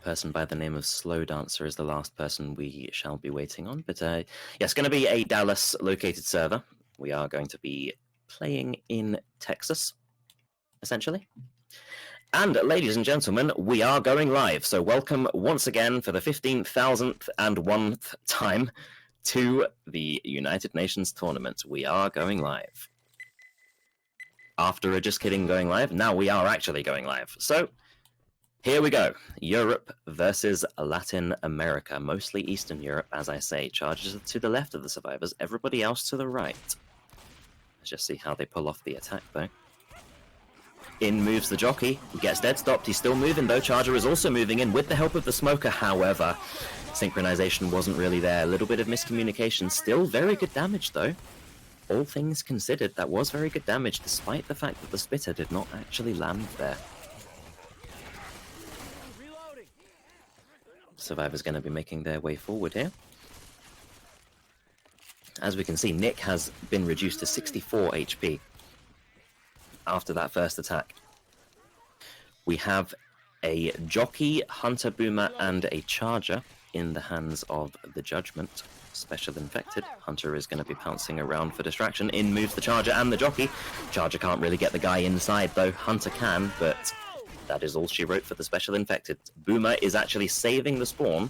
person by the name of Slow Dancer is the last person we shall be waiting on. But yeah, it's going to be a Dallas-located server. We are going to be playing in Texas, essentially. And ladies and gentlemen, we are going live. So welcome once again for the 15,000th and 1st time to the United Nations tournament. We are going live. After a just kidding going live, now we are actually going live. So here we go. Europe versus Latin America. Mostly Eastern Europe, as I say. Charges to the left of the survivors, everybody else to the right. Let's just see how they pull off the attack, though. In moves the jockey. He gets dead stopped. He's still moving, though. Charger is also moving in with the help of the smoker. However, synchronization wasn't really there. A little bit of miscommunication. Still very good damage, though. All things considered, that was very good damage, despite the fact that the spitter did not actually land there. Survivors going to be making their way forward here. As we can see, Nick has been reduced to 64 HP after that first attack. We have a jockey, hunter, boomer, and a charger in the hands of the judgment. Special infected. Hunter is going to be pouncing around for distraction. In moves the charger and the jockey. Charger can't really get the guy inside, though. Hunter can, but that is all she wrote for the special infected. Boomer is actually saving the spawn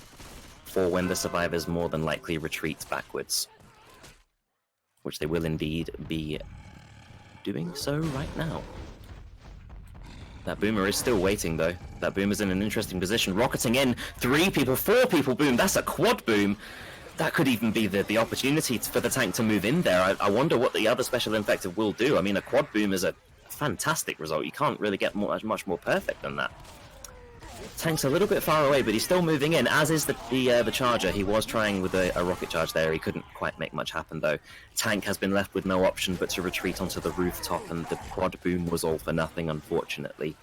for when the survivors more than likely retreat backwards, which they will indeed be doing so right now. That boomer is still waiting, though. That boomer's in an interesting position. Rocketing in. 3 people, 4 people, boom. That's a quad boom. That could even be the opportunity for the tank to move in there. I wonder what the other special infected will do. I mean, a quad boom is a fantastic result. You can't really get much more perfect than that. Tank's a little bit far away, but he's still moving in, as is the charger. He was trying with a rocket charge there. He couldn't quite make much happen, though. Tank has been left with no option but to retreat onto the rooftop, and the quad boom was all for nothing, unfortunately.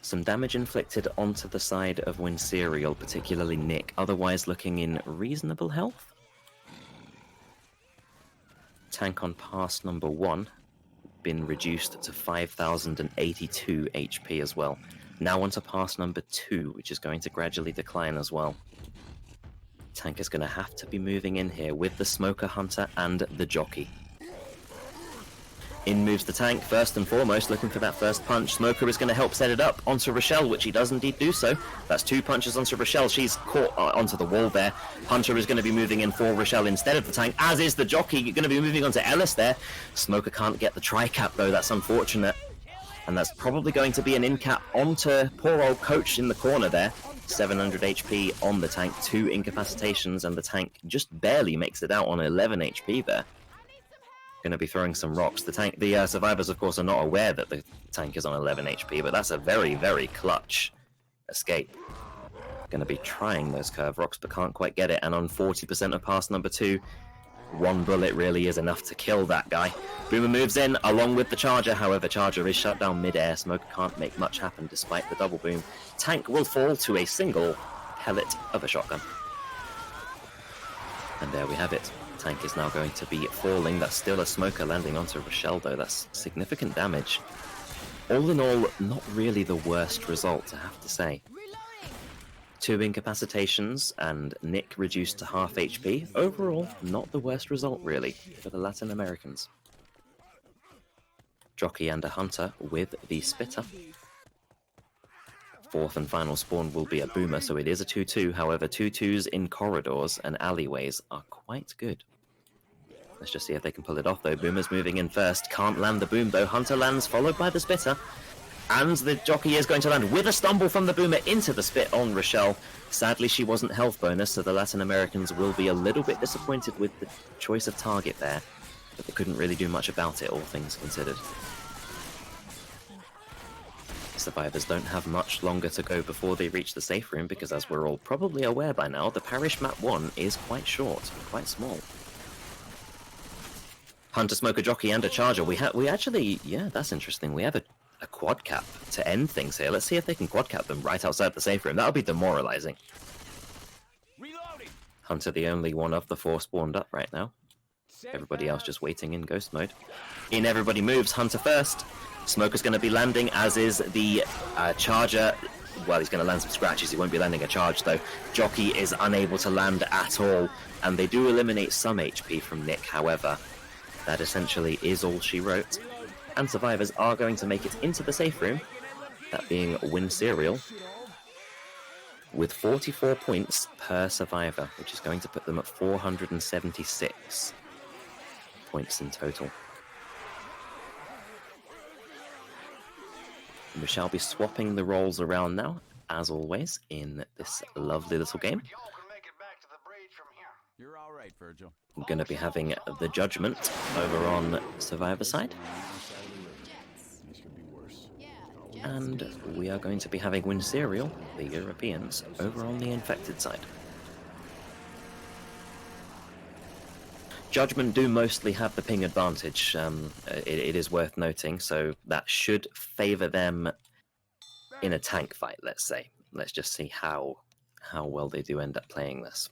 Some damage inflicted onto the side of Winserial, particularly Nick, otherwise looking in reasonable health. Tank on pass number 1, been reduced to 5,082 HP as well. Now onto pass number 2, which is going to gradually decline as well. Tank is going to have to be moving in here with the smoker, hunter, and the jockey. In moves the tank, first and foremost, looking for that first punch. Smoker is going to help set it up onto Rochelle, which he does indeed do so. That's 2 punches onto Rochelle. She's caught onto the wall there. Hunter is going to be moving in for Rochelle instead of the tank, as is the jockey. You're going to be moving on to Ellis there. Smoker can't get the tri-cap, though. That's unfortunate. And that's probably going to be an in-cap onto poor old Coach in the corner there. 700 HP on the tank, 2 incapacitations, and the tank just barely makes it out on 11 HP there. Going to be throwing some rocks. The survivors, of course, are not aware that the tank is on 11 HP, but that's a very, very clutch escape. Going to be trying those curve rocks, but can't quite get it. And on 40% of pass number 2, 1 bullet really is enough to kill that guy. Boomer moves in along with the charger. However, charger is shut down mid-air. Smoker can't make much happen despite the double boom. Tank will fall to a single pellet of a shotgun. And there we have it. Tank is now going to be falling. That's still a smoker landing onto Rochelle, though. That's significant damage. All in all, not really the worst result, I have to say. 2 incapacitations and Nick reduced to half HP. Overall, not the worst result, really, for the Latin Americans. Jockey and a hunter with the spitter. 4th and final spawn will be a boomer, so it is a 2-2. However, 2-2s in corridors and alleyways are quite good. Let's just see if they can pull it off, though. Boomer's moving in first. Can't land the boom, though. Hunter lands, followed by the spitter. And the jockey is going to land with a stumble from the boomer into the spit on Rochelle. Sadly, she wasn't health bonus, so the Latin Americans will be a little bit disappointed with the choice of target there. But they couldn't really do much about it, all things considered. Survivors don't have much longer to go before they reach the safe room, because as we're all probably aware by now, the parish map 1 is quite short, quite small. Hunter, smoker, jockey, and a charger. We actually, yeah, that's interesting. We have a quad cap to end things here. Let's see if they can quad cap them right outside the safe room. That'll be demoralizing. Reloading. Hunter, the only one of the 4 spawned up right now. Everybody else just waiting in ghost mode. In everybody moves. Hunter first. Smoker's going to be landing, as is the Charger. Well, he's going to land some scratches. He won't be landing a charge, though. Jockey is unable to land at all, and they do eliminate some HP from Nick, however. That essentially is all she wrote. And survivors are going to make it into the safe room, that being Winserial, with 44 points per survivor, which is going to put them at 476 points in total. We shall be swapping the roles around now, as always, in this lovely little game. You're all right, Virgil. We're going to be having the Judgment over on Survivor side. And we are going to be having Winserial, the Europeans, over on the Infected side. Judgment do mostly have the ping advantage, it is worth noting, so that should favour them in a tank fight, let's say. Let's just see how well they do end up playing this.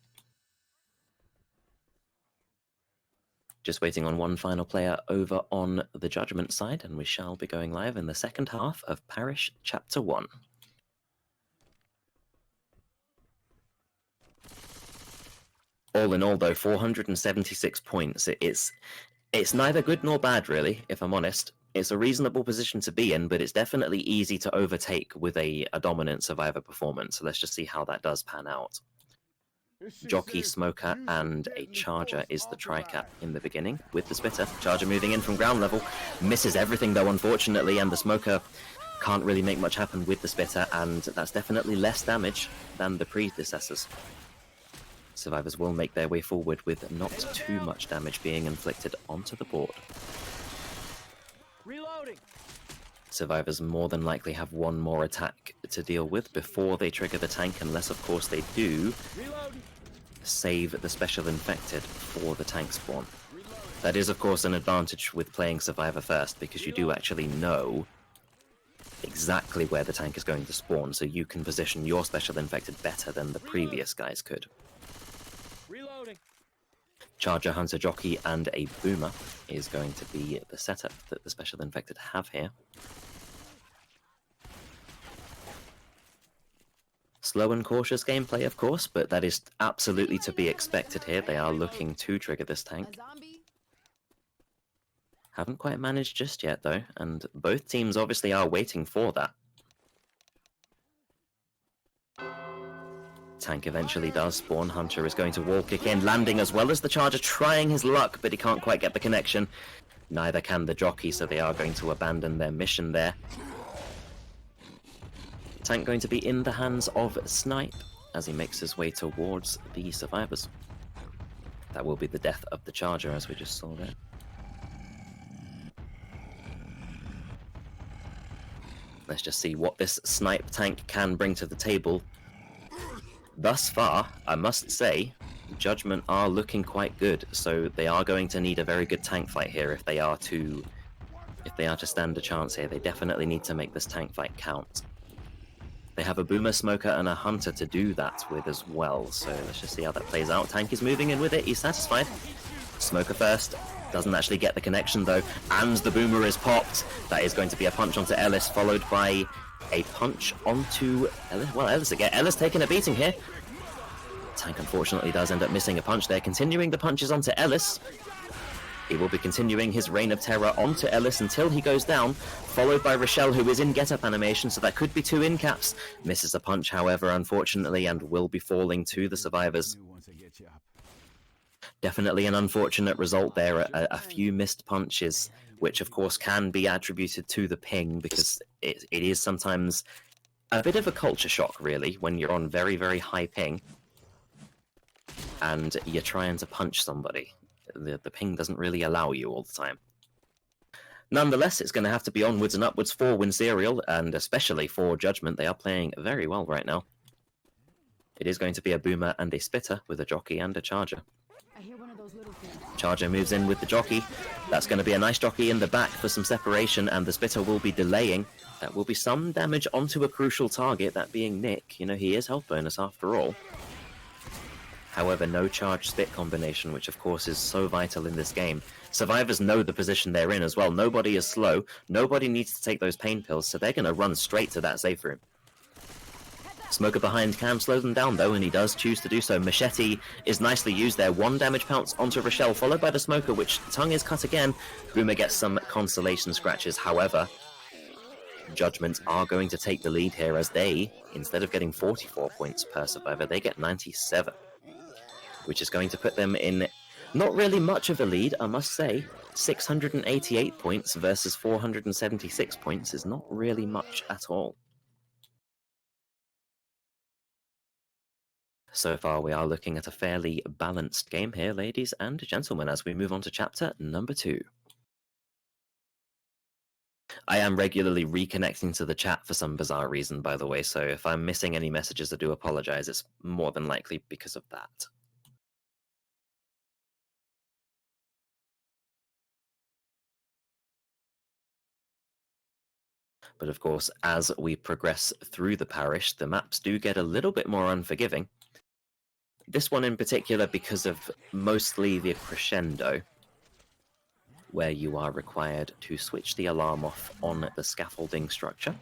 Just waiting on one final player over on the Judgment side, and we shall be going live in the second half of Parish Chapter 1. All in all, though, 476 points. It's neither good nor bad, really, if I'm honest. It's a reasonable position to be in, but it's definitely easy to overtake with a dominant survivor performance. So let's just see how that does pan out. Jockey, Smoker, and a Charger is the tri-cap in the beginning with the Spitter. Charger moving in from ground level. Misses everything, though, unfortunately, and the Smoker can't really make much happen with the Spitter, and that's definitely less damage than the predecessors. Survivors will make their way forward with not too much damage being inflicted onto the board. Reloading. Survivors more than likely have one more attack to deal with before they trigger the tank, unless of course they do save the special infected for the tank spawn. That is of course an advantage with playing Survivor first, because you do actually know exactly where the tank is going to spawn, so you can position your special infected better than the previous guys could. Charger, Hunter, Jockey, and a Boomer is going to be the setup that the Special Infected have here. Slow and cautious gameplay, of course, but that is absolutely to be expected here. They are looking to trigger this tank. Haven't quite managed just yet, though, and both teams obviously are waiting for that. Tank eventually does spawn. Hunter is going to wall kick in, landing as well as the Charger, trying his luck, but he can't quite get the connection. Neither can the Jockey, so they are going to abandon their mission there. Tank going to be in the hands of Snipe as he makes his way towards the survivors. That will be the death of the Charger, as we just saw there. Let's just see what this Snipe tank can bring to the table. Thus far, I must say, Judgment are looking quite good, so they are going to need a very good tank fight here if they are to stand a chance here. They definitely need to make this tank fight count. They have a Boomer, Smoker, and a Hunter to do that with as well, so let's just see how that plays out. Tank is moving in with it, he's satisfied. Smoker first, doesn't actually get the connection though, and the Boomer is popped. That is going to be a punch onto Ellis, followed by a punch onto Ellis. Well, Ellis again. Ellis taking a beating here. Tank unfortunately does end up missing a punch there. Continuing the punches onto Ellis. He will be continuing his reign of terror onto Ellis until he goes down, followed by Rochelle, who is in get-up animation, so that could be two in-caps. Misses a punch, however, unfortunately, and will be falling to the survivors. Definitely an unfortunate result there. A few missed punches, which of course can be attributed to the ping, because it is sometimes a bit of a culture shock, really, when you're on very, very high ping and you're trying to punch somebody. The ping doesn't really allow you all the time. Nonetheless, it's going to have to be onwards and upwards for Winserial, and especially for Judgment. They are playing very well right now. It is going to be a Boomer and a Spitter with a Jockey and a Charger. Charger moves in with the Jockey. That's going to be a nice Jockey in the back for some separation, and the Spitter will be delaying. That will be some damage onto a crucial target, that being Nick. You know, he is health bonus after all. However, no charge spit combination, which of course is so vital in this game. Survivors know the position they're in as well. Nobody is slow. Nobody needs to take those pain pills, so they're going to run straight to that safe room. Smoker behind can slow them down though, and he does choose to do so. Machete is nicely used there. 1 damage pounce onto Rochelle, followed by the Smoker, which tongue is cut again. Boomer gets some consolation scratches. However, Judgment are going to take the lead here as they, instead of getting 44 points per survivor, they get 97. Which is going to put them in not really much of a lead, I must say. 688 points versus 476 points is not really much at all. So far, we are looking at a fairly balanced game here, ladies and gentlemen, as we move on to chapter number 2. I am regularly reconnecting to the chat for some bizarre reason, by the way, so if I'm missing any messages, I do apologize. It's more than likely because of that. But of course, as we progress through the parish, the maps do get a little bit more unforgiving. This one in particular because of mostly the crescendo, where you are required to switch the alarm off on the scaffolding structure.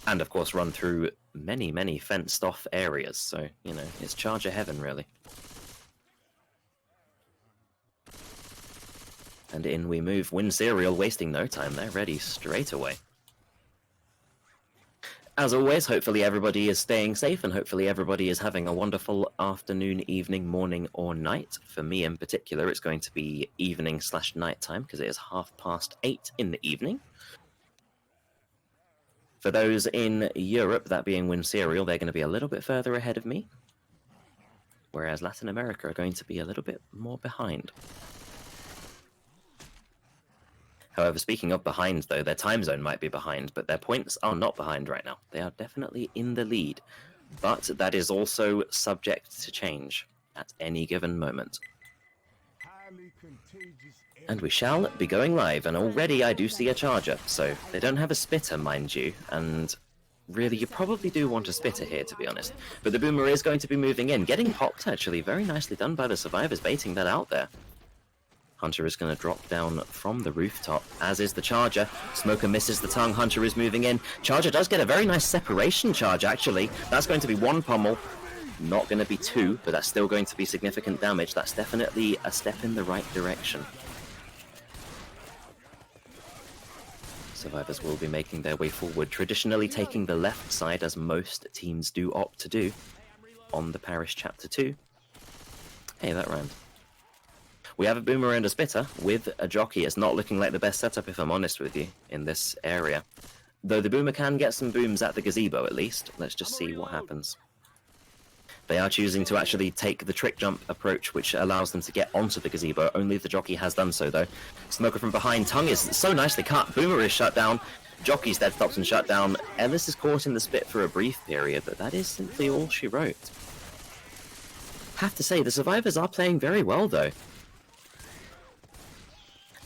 And of course run through many, many fenced off areas, so, you know, it's charger heaven really. And in we move. Winserial wasting no time, they're ready straight away. As always, hopefully everybody is staying safe and hopefully everybody is having a wonderful afternoon, evening, morning, or night. For me in particular, it's going to be evening/night time because it is 8:30 in the evening. For those in Europe, that being Winserial, they're going to be a little bit further ahead of me. Whereas Latin America are going to be a little bit more behind. However, speaking of behind, though, their time zone might be behind, but their points are not behind right now. They are definitely in the lead, but that is also subject to change at any given moment. And we shall be going live, and already I do see a charger, so they don't have a spitter, mind you, and really you probably do want a spitter here, to be honest. But the Boomer is going to be moving in, getting popped, actually. Very nicely done by the survivors, baiting that out there. Hunter is going to drop down from the rooftop, as is the Charger. Smoker misses the tongue. Hunter is moving in. Charger does get a very nice separation charge, actually. That's going to be 1 pummel. Not going to be 2, but that's still going to be significant damage. That's definitely a step in the right direction. Survivors will be making their way forward, traditionally taking the left side, as most teams do opt to do on the Parish Chapter 2. Hey, that rhymed. We have a Boomer and a Spitter with a Jockey. It's not looking like the best setup, if I'm honest with you, in this area. Though the Boomer can get some booms at the gazebo, at least. Let's just see what happens. They are choosing to actually take the trick jump approach, which allows them to get onto the gazebo. Only the Jockey has done so, though. Smoker from behind. Tongue is so nicely cut. Boomer is shut down. Jockey's dead stops and shut down. Ellis is caught in the spit for a brief period, but that is simply all she wrote. Have to say, the survivors are playing very well, though.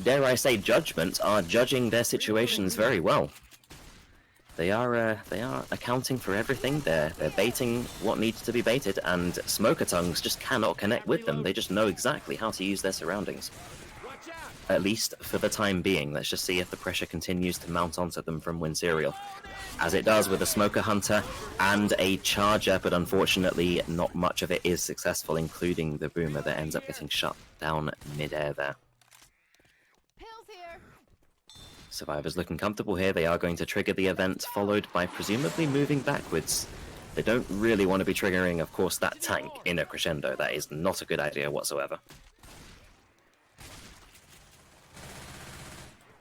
Dare I say, Judgment are judging their situations very well. They are accounting for everything. They're baiting what needs to be baited, and Smoker Tongues just cannot connect with them. They just know exactly how to use their surroundings. At least for the time being. Let's just see if the pressure continues to mount onto them from Winserial. As it does with a Smoker Hunter and a Charger, but unfortunately not much of it is successful, including the Boomer that ends up getting shut down mid-air there. Survivors looking comfortable here. They are going to trigger the event, followed by presumably moving backwards. They don't really want to be triggering, of course, that tank in a crescendo. That is not a good idea whatsoever.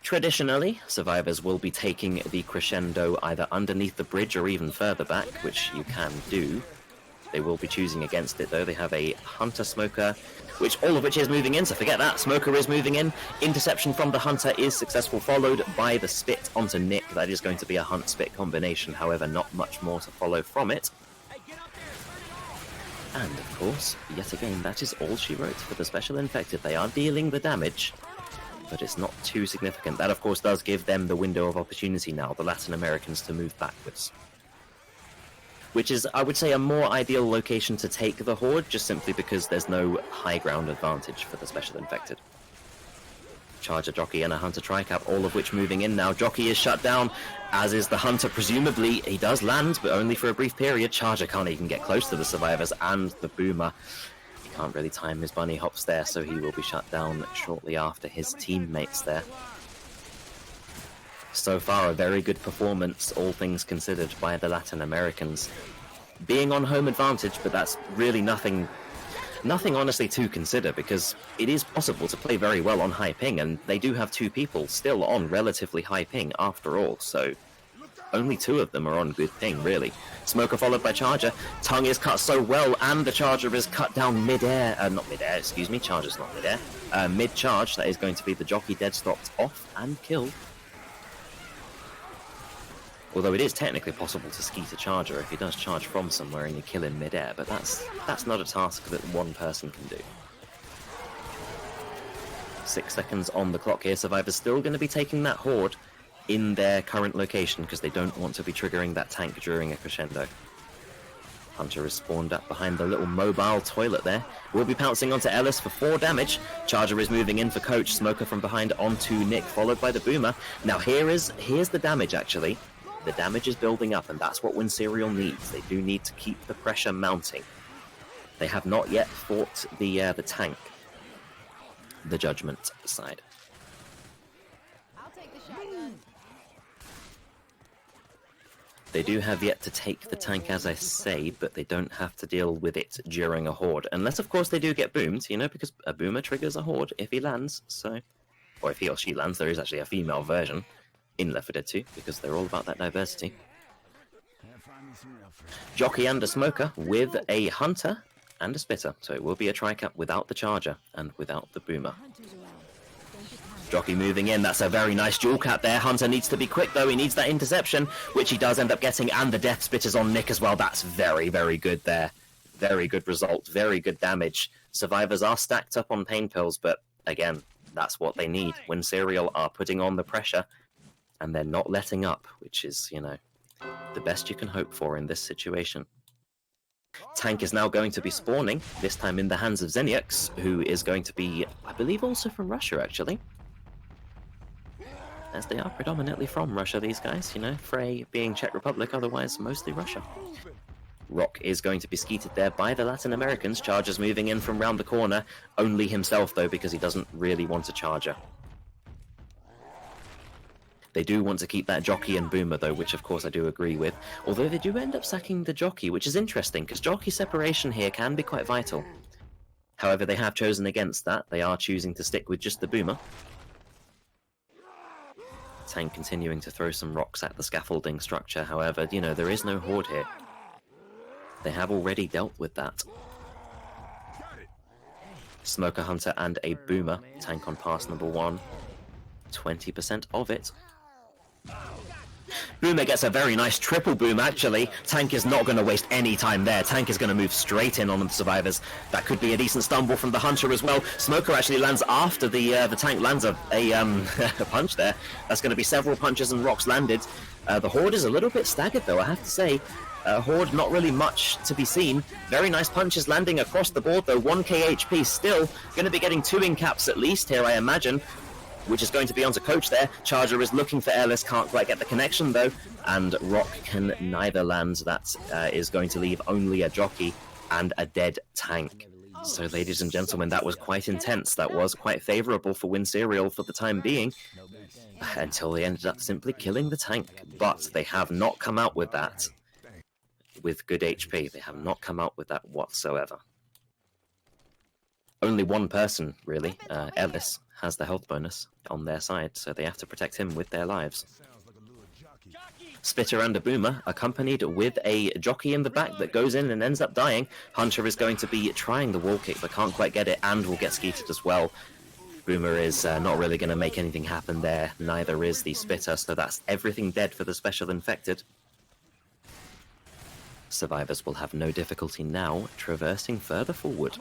Traditionally, survivors will be taking the crescendo either underneath the bridge or even further back, which you can do. They will be choosing against it, though. They have a Hunter Smoker, all of which is moving in, so forget that. Smoker is moving in. Interception from the Hunter is successful, followed by the Spit onto Nick. That is going to be a Hunt-Spit combination, however, not much more to follow from it. And, of course, yet again, that is all she wrote for the Special Infected. They are dealing the damage, but it's not too significant. That, of course, does give them the window of opportunity now, the Latin Americans, to move backwards. which is, I would say, a more ideal location to take the Horde, just simply because there's no high ground advantage for the Special Infected. Charger, Jockey, and a Hunter Tricap, all of which moving in now. Jockey is shut down, as is the Hunter, presumably. He does land, but only for a brief period. Charger can't even get close to the survivors, and the Boomer. He can't really time his bunny hops there, so he will be shut down shortly after his teammates there. So far, a very good performance, all things considered, by the Latin Americans. Being on home advantage, but that's really nothing honestly to consider, because it is possible to play very well on high ping, and they do have 2 people still on relatively high ping after all, so only 2 of them are on good ping, really. Smoker followed by Charger. Tongue is cut so well, and the Charger is cut down mid-air. Not mid-air, excuse me, Charger's not mid-air. Mid-charge, that is going to be the Jockey dead stopped off and killed. Although it is technically possible to skeet a Charger if he does charge from somewhere and you kill him mid-air, but that's not a task that one person can do. 6 seconds on the clock here. Survivor's still going to be taking that Horde in their current location because they don't want to be triggering that tank during a crescendo. Hunter is spawned up behind the little mobile toilet there. Will be pouncing onto Ellis for 4 damage. Charger is moving in for Coach. Smoker from behind onto Nick, followed by the Boomer. Now here's the damage, actually. The damage is building up, and that's what Winserial needs. They do need to keep the pressure mounting. They have not yet fought the tank, the Judgment side. I'll take the shotgun. They do have yet to take the tank, as I say, but they don't have to deal with it during a Horde. Unless, of course, they do get boomed, you know, because a Boomer triggers a Horde if he lands, so... Or if he or she lands, there is actually a female version in Left 4 Dead 2, because they're all about that diversity. Jockey and a Smoker with a Hunter and a Spitter, so it will be a Tricap without the Charger and without the Boomer. Jockey moving in, that's a very nice dual cap there. Hunter needs to be quick though, he needs that interception, which he does end up getting, and the Death Spitter's on Nick as well. That's very, very good there. Very good result, very good damage. Survivors are stacked up on pain pills, but again, that's what they need. Winserial are putting on the pressure, and they're not letting up, which is, you know, the best you can hope for in this situation. Tank is now going to be spawning, this time in the hands of Xeniox, who is going to be, I believe, also from Russia, actually. As they are predominantly from Russia, these guys, you know, Frey being Czech Republic, otherwise mostly Russia. Rock is going to be skeeted there by the Latin Americans. Charger's moving in from round the corner, only himself, though, because he doesn't really want a Charger. They do want to keep that Jockey and Boomer, though, which of course I do agree with. Although they do end up sacking the Jockey, which is interesting, because Jockey separation here can be quite vital. However, they have chosen against that. They are choosing to stick with just the Boomer. Tank continuing to throw some rocks at the scaffolding structure. However, you know, there is no Horde here. They have already dealt with that. Smoker, Hunter, and a Boomer. Tank on pass number 1. 20% of it. Boomer gets a very nice triple boom, actually. Tank is not going to waste any time there. Tank is going to move straight in on the survivors. That could be a decent stumble from the Hunter as well. Smoker actually lands after the tank lands a punch there. That's going to be several punches and rocks landed. The Horde is a little bit staggered, though, I have to say. Horde, not really much to be seen. Very nice punches landing across the board, though. 1k HP still. Going to be getting 2 in caps at least here, I imagine, which is going to be onto Coach there. Charger is looking for Ellis, can't quite get the connection though, and Rock can neither land. That is going to leave only a Jockey and a dead tank. So ladies and gentlemen, that was quite intense. That was quite favourable for Winserial for the time being, until they ended up simply killing the tank. But they have not come out with that with good HP. They have not come out with that whatsoever. Only one person, really, Ellis, has the health bonus on their side, so they have to protect him with their lives. Spitter and a Boomer, accompanied with a Jockey in the back that goes in and ends up dying. Hunter is going to be trying the wall kick, but can't quite get it, and will get skeeted as well. Boomer is not really going to make anything happen there, neither is the Spitter, so that's everything dead for the Special Infected. Survivors will have no difficulty now traversing further forward.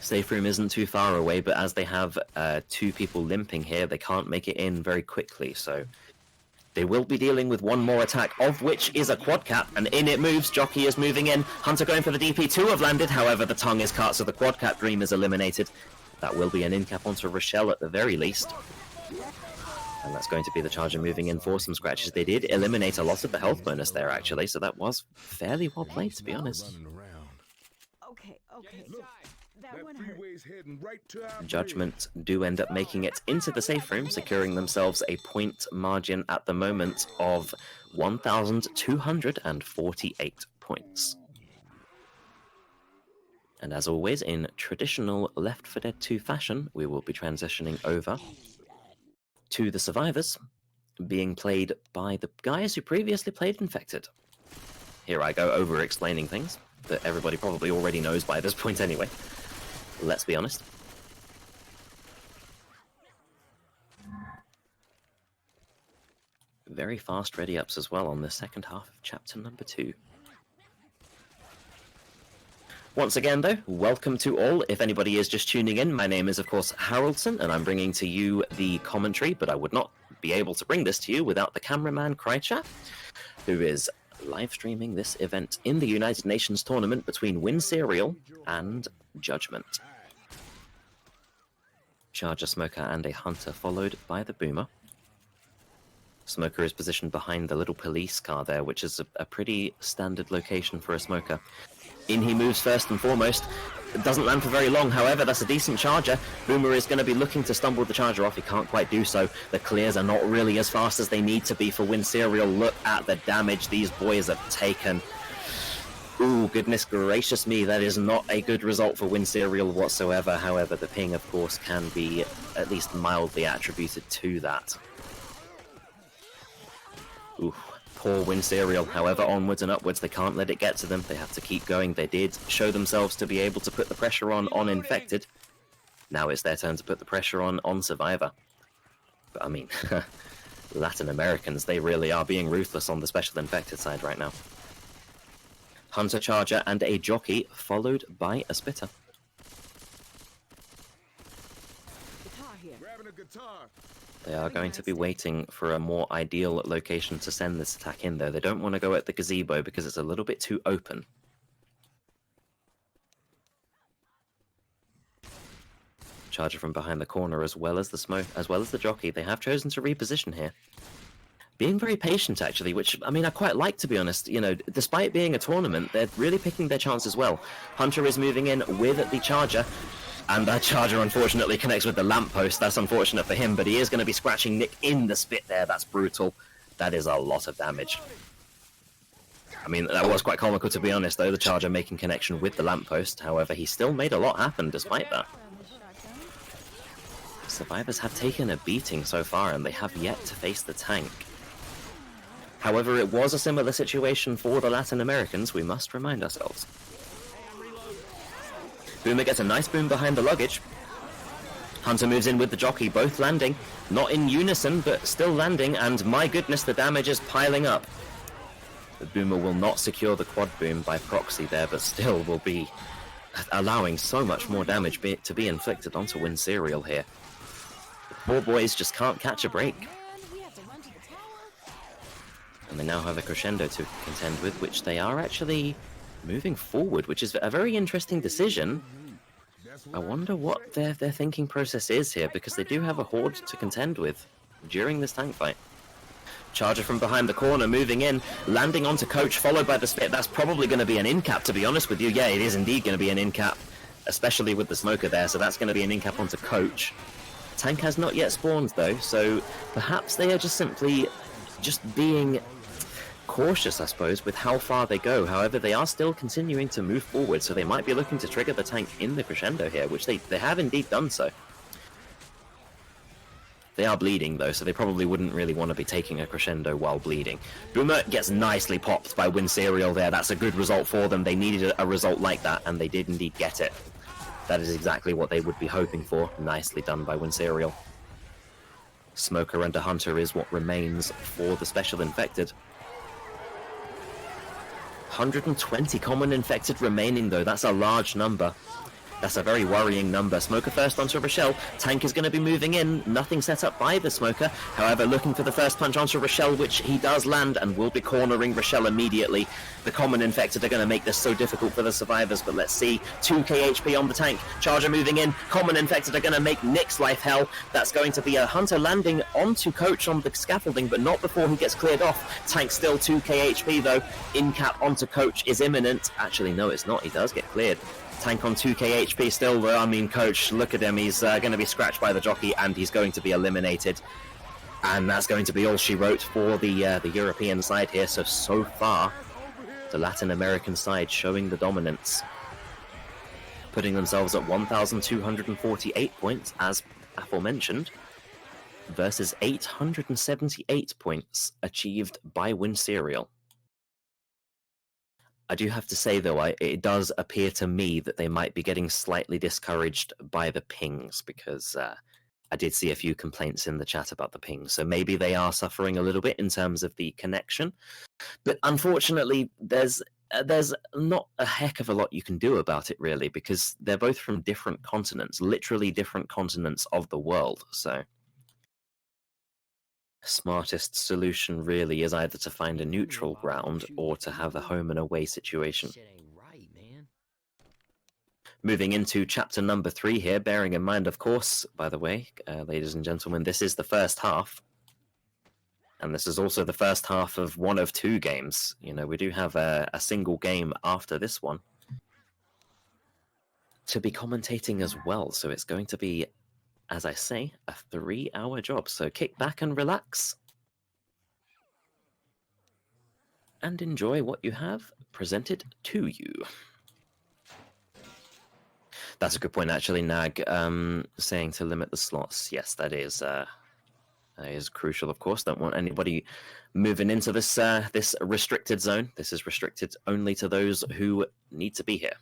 Safe room isn't too far away, but as they have 2 people limping here, they can't make it in very quickly, so They will be dealing with one more attack, of which is a quad cap, and in it moves. Jockey is moving in. Hunter going for the DP. 2 have landed, however, the tongue is cut, so the quad cap dream is eliminated. That will be an in-cap onto Rochelle at the very least. And that's going to be the Charger moving in for some scratches. They did eliminate a lot of the health bonus there, actually, so that was fairly well played, to be honest. Okay. That one hurt. Judgment do end up making it into the safe room, securing themselves a point margin at the moment of 1,248 points. And as always, in traditional Left 4 Dead 2 fashion, we will be transitioning over to the survivors, being played by the guys who previously played Infected. Here I go over-explaining things that everybody probably already knows by this point anyway. Let's be honest. Very fast ready-ups as well on the second half of chapter number 2. Once again, though, welcome to all. If anybody is just tuning in, my name is, of course, Haroldson, and I'm bringing to you the commentary, but I would not be able to bring this to you without the cameraman, Krychat, who is live streaming this event in the United Nations tournament between Winserial and Judgment. Charger, Smoker, and a Hunter, followed by the Boomer. Smoker is positioned behind the little police car there, which is a pretty standard location for a Smoker. In he moves first and foremost. It doesn't land for very long, however, that's a decent Charger. Boomer is going to be looking to stumble the Charger off. He can't quite do so. The clears are not really as fast as they need to be for Winserial. Look at the damage these boys have taken. Ooh, goodness gracious me, that is not a good result for Winserial whatsoever. However, the ping, of course, can be at least mildly attributed to that. Ooh, poor Winserial. However, onwards and upwards, they can't let it get to them. They have to keep going. They did show themselves to be able to put the pressure on Infected. Now it's their turn to put the pressure on Survivor. But I mean, Latin Americans, they really are being ruthless on the Special Infected side right now. Hunter, Charger, and a Jockey, followed by a Spitter. They are going to be waiting for a more ideal location to send this attack in, though. They don't want to go at the gazebo because it's a little bit too open. Charger from behind the corner, as well as the Smoke, as well as the Jockey. They have chosen to reposition here. Being very patient, actually, which, I mean, I quite like, to be honest. You know, despite being a tournament, they're really picking their chances well. Hunter is moving in with the Charger, and that Charger, unfortunately, connects with the lamppost. That's unfortunate for him, but he is going to be scratching Nick in the spit there. That's brutal. That is a lot of damage. I mean, that was quite comical, to be honest, though, the Charger making connection with the lamppost. However, he still made a lot happen despite that. Survivors have taken a beating so far, and they have yet to face the tank. However, it was a similar situation for the Latin Americans, we must remind ourselves. Boomer gets a nice boom behind the luggage. Hunter moves in with the Jockey, both landing. Not in unison, but still landing, and my goodness, the damage is piling up. The Boomer will not secure the quad boom by proxy there, but still will be allowing so much more damage to be inflicted onto Winserial here. The poor boys just can't catch a break. And they now have a crescendo to contend with, which they are actually moving forward, which is a very interesting decision. I wonder what their thinking process is here, because they do have a horde to contend with during this tank fight. Charger from behind the corner, moving in, landing onto Coach, followed by the Spit. That's probably going to be an in-cap, to be honest with you. Yeah, it is indeed going to be an in-cap, especially with the Smoker there, so that's going to be an in-cap onto Coach. Tank has not yet spawned, though, so perhaps they are just simply being cautious, I suppose, with how far they go. However, they are still continuing to move forward, so they might be looking to trigger the tank in the crescendo here, which they have indeed done so. They are bleeding, though, so they probably wouldn't really want to be taking a crescendo while bleeding. Boomer gets nicely popped by Winserial there. That's a good result for them. They needed a result like that, and they did indeed get it. That is exactly what they would be hoping for. Nicely done by Winserial. Smoker and a Hunter is what remains for the Special Infected. 120 common infected remaining, though. That's a large number. That's a very worrying number. Smoker first onto Rochelle. Tank is going to be moving in. Nothing set up by the Smoker. However, looking for the first punch onto Rochelle, which he does land, and will be cornering Rochelle immediately. The common infected are going to make this so difficult for the survivors, but let's see. 2k HP on the tank. Charger moving in. Common infected are going to make Nick's life hell. That's going to be a Hunter landing onto Coach on the scaffolding, but not before he gets cleared off. Tank still 2k HP though. In cap onto Coach is imminent. Actually, no, it's not. He does get cleared. Tank on 2k HP still though. I mean, Coach, look at him. He's going to be scratched by the jockey, and he's going to be eliminated. And that's going to be all she wrote for the European side here. So far, the Latin American side showing the dominance, putting themselves at 1,248 points, as aforementioned, versus 878 points achieved by Winserial. I do have to say, though, it does appear to me that they might be getting slightly discouraged by the pings, because I did see a few complaints in the chat about the pings, so maybe they are suffering a little bit in terms of the connection. But unfortunately, there's not a heck of a lot you can do about it, really, because they're both from different continents, literally different continents of the world, so smartest solution really is either to find a neutral ground or to have a home and away situation. Moving into chapter number 3 here, bearing in mind, of course, by the way, ladies and gentlemen, this is the first half. And this is also the first half of one of 2 games. You know, we do have a single game after this one to be commentating as well. So it's going to be, as I say, a 3-hour job. So kick back and relax and enjoy what you have presented to you. That's a good point, actually, Nag, saying to limit the slots. Yes, that is crucial, of course. Don't want anybody moving into this this restricted zone. This is restricted only to those who need to be here.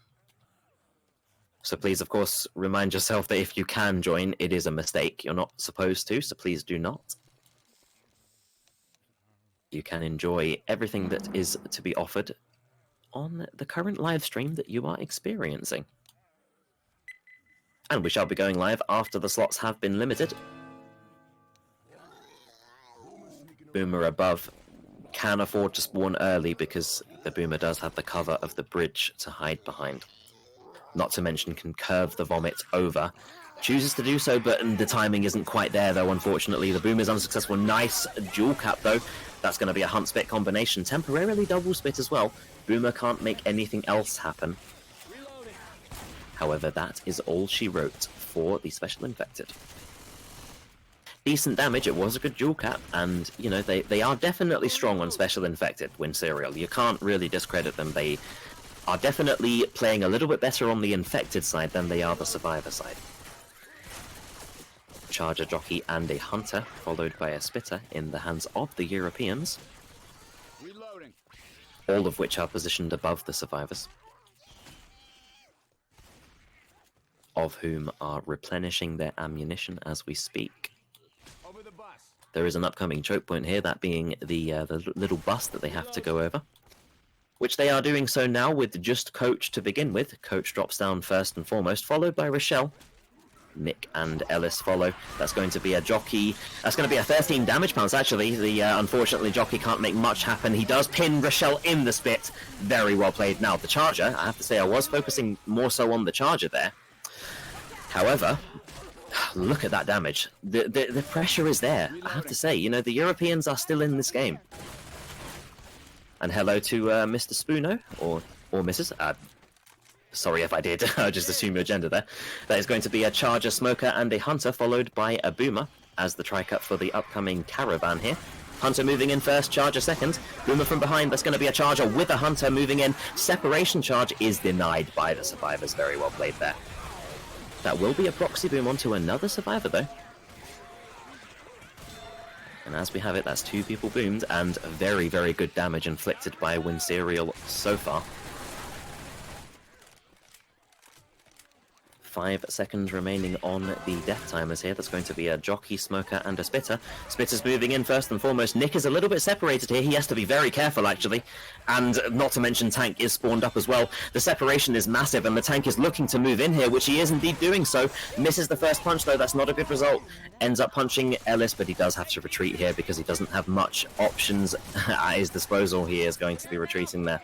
So please, of course, remind yourself that if you can join, it is a mistake. You're not supposed to, so please do not. You can enjoy everything that is to be offered on the current live stream that you are experiencing. And we shall be going live after the slots have been limited. Boomer above can afford to spawn early because the Boomer does have the cover of the bridge to hide behind. Not to mention can curve the Vomit over. Chooses to do so, but the timing isn't quite there, though, unfortunately. The Boom is unsuccessful. Nice dual cap, though. That's going to be a Hunt Spit combination. Temporarily double spit as well. Boomer can't make anything else happen. However, that is all she wrote for the Special Infected. Decent damage. It was a good dual cap, and, you know, they are definitely strong on Special Infected, Winserial. You can't really discredit them. They are definitely playing a little bit better on the Infected side than they are the Survivor side. Charger, Jockey, and a Hunter, followed by a Spitter in the hands of the Europeans. Reloading. All of which are positioned above the Survivors, of whom are replenishing their ammunition as we speak. Over the bus. There is an upcoming choke point here, that being the little bus that they have to go over, which they are doing so now with just Coach to begin with. Coach drops down first and foremost, followed by Rochelle. Nick and Ellis follow. That's going to be a Jockey. That's going to be a 13 damage pounds, actually. The unfortunately, Jockey can't make much happen. He does pin Rochelle in the spit. Very well played. Now, the Charger, I have to say, I was focusing more so on the Charger there. However, look at that damage. The pressure is there. I have to say, you know, the Europeans are still in this game. And hello to Mr. Spoono, or Mrs. Sorry if I did, I just assumed your gender there. That is going to be a Charger, Smoker, and a Hunter, followed by a Boomer as the tri-cut for the upcoming Caravan here. Hunter moving in first, Charger second. Boomer from behind, that's going to be a Charger with a Hunter moving in. Separation charge is denied by the Survivors. Very well played there. That will be a proxy boom onto another Survivor, though. And as we have it, that's 2 people boomed, and very, very good damage inflicted by Winserial so far. 5 seconds remaining on the death timers here. That's going to be a jockey, smoker, and a spitter. Spitter's moving in first and foremost. Nick is a little bit separated here. He has to be very careful, actually. And not to mention, Tank is spawned up as well. The separation is massive, and the Tank is looking to move in here, which he is indeed doing so. Misses the first punch, though. That's not a good result. Ends up punching Ellis, but he does have to retreat here because he doesn't have much options at his disposal. He is going to be retreating there.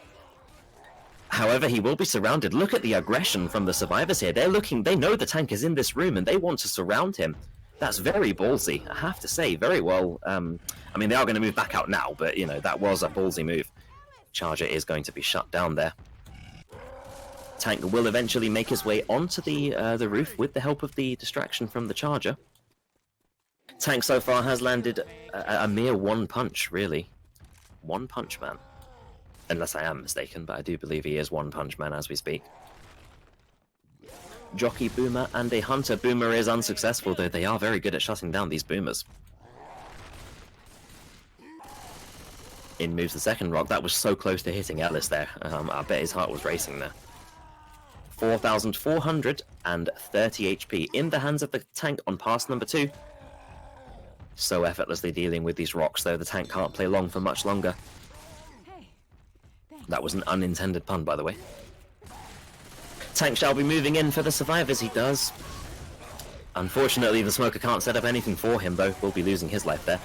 However, he will be surrounded. Look at the aggression from the survivors here. They know the Tank is in this room and they want to surround him. That's very ballsy, I have to say. Very well. I mean, they are going to move back out now, but, you know, that was a ballsy move. Charger is going to be shut down there. Tank will eventually make his way onto the roof with the help of the distraction from the Charger. Tank so far has landed a mere one punch, really. One punch man. Unless I am mistaken, but I do believe he is One Punch Man as we speak. Jockey, Boomer, and a Hunter. Boomer is unsuccessful, though they are very good at shutting down these Boomers. In moves the second rock. That was so close to hitting Ellis there. I bet his heart was racing there. 4,430 HP in the hands of the Tank on pass number 2. So effortlessly dealing with these rocks, though the Tank can't play long for much longer. That was an unintended pun, by the way. Tank shall be moving in for the survivors, he does. Unfortunately, the smoker can't set up anything for him, though. Will be losing his life there.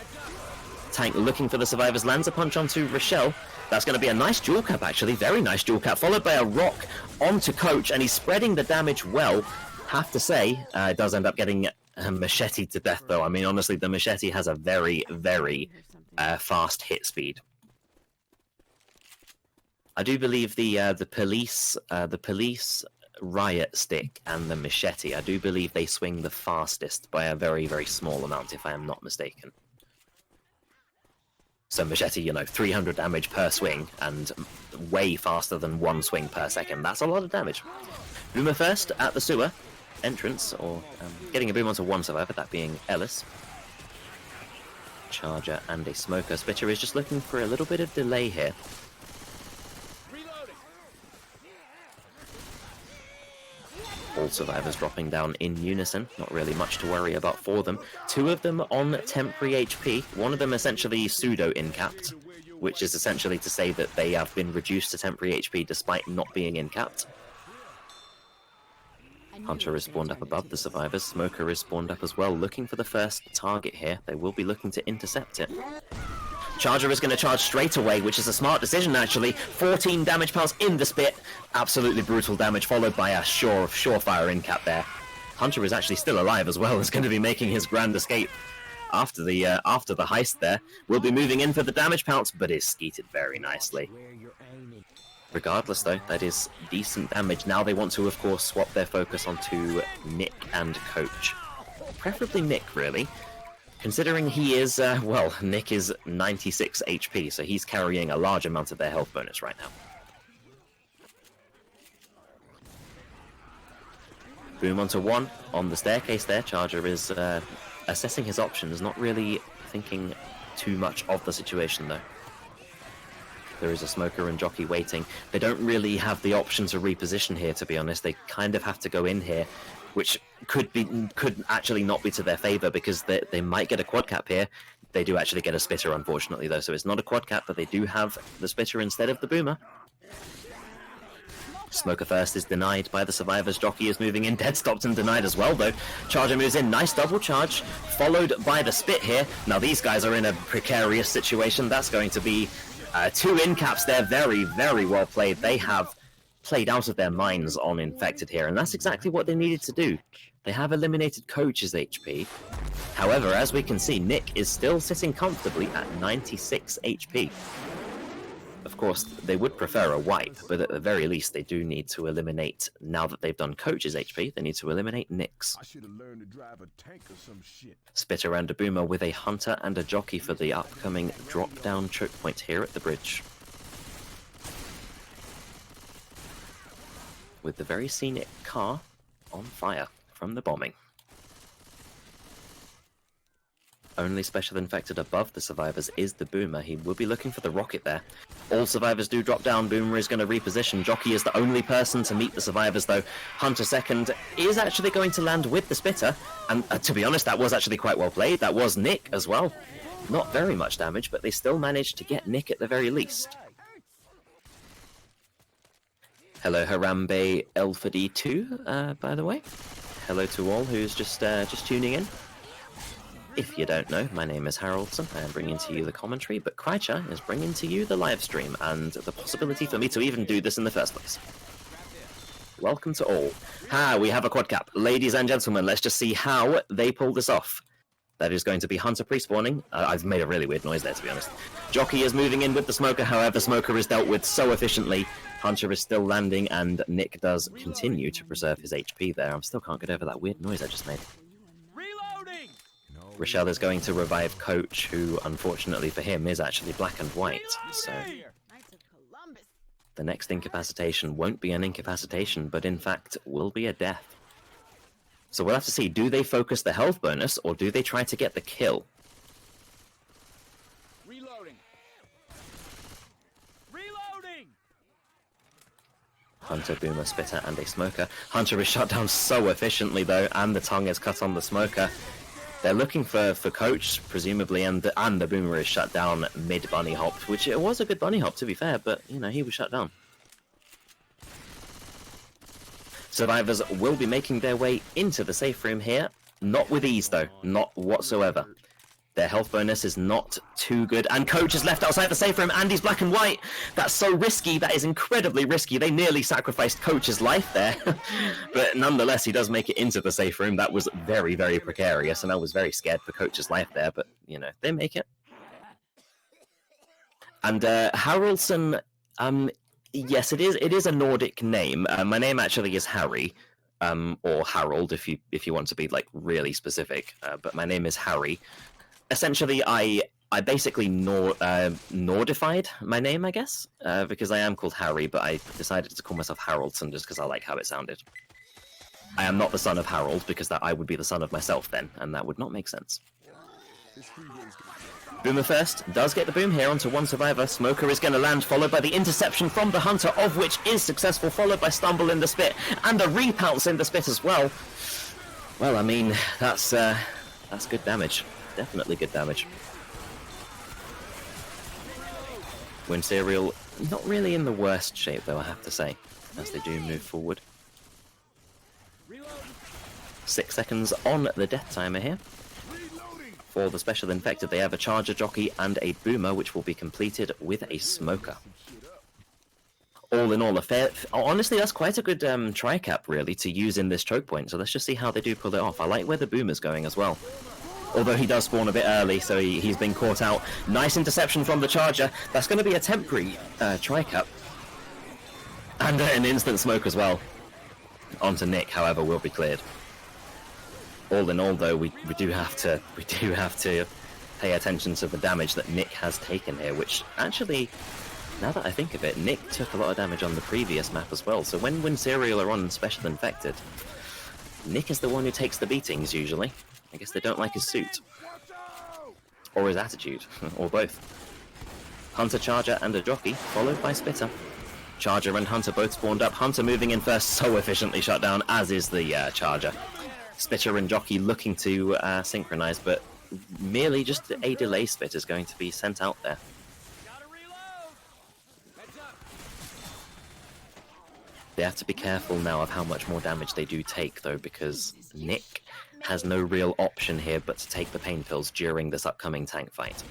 Tank looking for the survivors, lands a punch onto Rochelle. That's going to be a nice dual cap, actually. Very nice dual cap, followed by a rock onto Coach, and he's spreading the damage well. Have to say, it does end up getting macheted to death, though. I mean, honestly, the machete has a very, very fast hit speed. I do believe the police riot stick and the machete, I do believe they swing the fastest by a very, very small amount, if I am not mistaken. So machete, you know, 300 damage per swing, and way faster than 1 swing per second. That's a lot of damage. Boomer first at the sewer entrance, or getting a boom onto one survivor, that being Ellis. Charger and a smoker. Spitter is just looking for a little bit of delay here. All survivors dropping down in unison, not really much to worry about for them. 2 of them on temporary HP, one of them essentially pseudo-incapped, which is essentially to say that they have been reduced to temporary HP despite not being incapped. Hunter is spawned up above the survivors, Smoker is spawned up as well, looking for the first target here. They will be looking to intercept it. Charger is going to charge straight away, which is a smart decision, actually. 14 damage pounds in the spit. Absolutely brutal damage, followed by a surefire in-cap there. Hunter is actually still alive as well. Is going to be making his grand escape after the heist there. Will be moving in for the damage pounce, but is skeeted very nicely. Regardless, though, that is decent damage. Now they want to, of course, swap their focus onto Nick and Coach. Preferably Nick, really. Considering he is, well, Nick is 96 HP, so he's carrying a large amount of their health bonus right now. Boom onto 1 on the staircase there. Charger is assessing his options, not really thinking too much of the situation, though. There is a smoker and jockey waiting. They don't really have the option to reposition here, to be honest. They kind of have to go in here, which could actually not be to their favor, because they might get a quad cap here. They do actually get a spitter, unfortunately, though, so it's not a quad cap, but they do have the spitter instead of the boomer. Smoker first is denied by the survivors. Jockey is moving in. Dead stopped and denied as well, though. Charger moves in. Nice double charge, followed by the spit here. Now these guys are in a precarious situation. That's going to be 2 in-caps there. Very, very well played. They have played out of their minds on Infected here, and that's exactly what they needed to do. They have eliminated Coach's HP. However, as we can see, Nick is still sitting comfortably at 96 HP. Of course, they would prefer a wipe, but at the very least, they do need to eliminate, now that they've done Coach's HP, they need to eliminate Nick's. I should have learned to drive a tank or some shit. Spitter and a boomer with a hunter and a jockey for the upcoming drop-down choke point here at the bridge. With the very scenic car on fire from the bombing. Only special infected above the survivors is the boomer. He will be looking for the rocket there. All survivors do drop down. Boomer is going to reposition. Jockey is the only person to meet the survivors, though. Hunter second is actually going to land with the spitter. And to be honest, that was actually quite well played. That was Nick as well. Not very much damage, but they still managed to get Nick at the very least. Hello, Harambe Elfady2, by the way. Hello to all who's just tuning in. If you don't know, my name is Haroldson. I am bringing to you the commentary, but Krycha is bringing to you the live stream and the possibility for me to even do this in the first place. Welcome to all. We have a quad cap. Ladies and gentlemen, let's just see how they pull this off. That is going to be Hunter pre-spawning. I've made a really weird noise there, to be honest. Jockey is moving in with the Smoker, however, Smoker is dealt with so efficiently. Hunter is still landing, and Nick does continue to preserve his HP there. I still can't get over that weird noise I just made. Rochelle is going to revive Coach, who, unfortunately for him, is actually black and white. So the next incapacitation won't be an incapacitation, but in fact will be a death. So we'll have to see, do they focus the health bonus, or do they try to get the kill? Reloading. Hunter, Boomer, Spitter, and a Smoker. Hunter is shut down so efficiently, though, and the tongue is cut on the Smoker. They're looking for Coach, presumably, and the Boomer is shut down mid-bunny hop, which it was a good bunny hop, to be fair, but, you know, he was shut down. Survivors will be making their way into the safe room here. Not with ease, though. Not whatsoever. Their health bonus is not too good. And Coach is left outside the safe room, and he's black and white. That's so risky. That is incredibly risky. They nearly sacrificed Coach's life there. But nonetheless, he does make it into the safe room. That was very, very precarious, and I was very scared for Coach's life there. But, you know, they make it. And Haraldson, yes, it is a Nordic name. My name actually is Harry. Or Harold, if you want to be, like, really specific. But my name is Harry. Essentially, I basically Nordified my name, I guess, because I am called Harry, but I decided to call myself Haraldson just because I like how it sounded. I am not the son of Harold, because I would be the son of myself then, and that would not make sense. Boomer first, does get the boom here onto one survivor. Smoker is going to land, followed by the interception from the Hunter, of which is successful, followed by Stumble in the Spit, and a repounce in the Spit as well. Well, I mean, that's good damage. Definitely good damage. Winserial, not really in the worst shape, though, I have to say, as they do move forward. 6 seconds on the death timer here. For the special infected, they have a Charger, Jockey, and a Boomer, which will be completed with a Smoker. All in all, honestly, that's quite a good tri-cap, really, to use in this choke point, so let's just see how they do pull it off. I like where the Boomer's going as well. Although he does spawn a bit early, so he's been caught out. Nice interception from the Charger. That's going to be a temporary tri-cap. And an instant smoke as well. Onto Nick, however, will be cleared. All in all, though, we do have to pay attention to the damage that Nick has taken here, which actually, now that I think of it, Nick took a lot of damage on the previous map as well. So when Winserial are on Special Infected, Nick is the one who takes the beatings usually. I guess they don't like his suit. Or his attitude, or both. Hunter, Charger, and a Jockey, followed by Spitter. Charger and Hunter both spawned up. Hunter moving in first, so efficiently shut down, as is the Charger. Spitter and Jockey looking to synchronize, but merely just a delay spit is going to be sent out there. They have to be careful now of how much more damage they do take, though, because Nick has no real option here but to take the pain pills during this upcoming tank fight.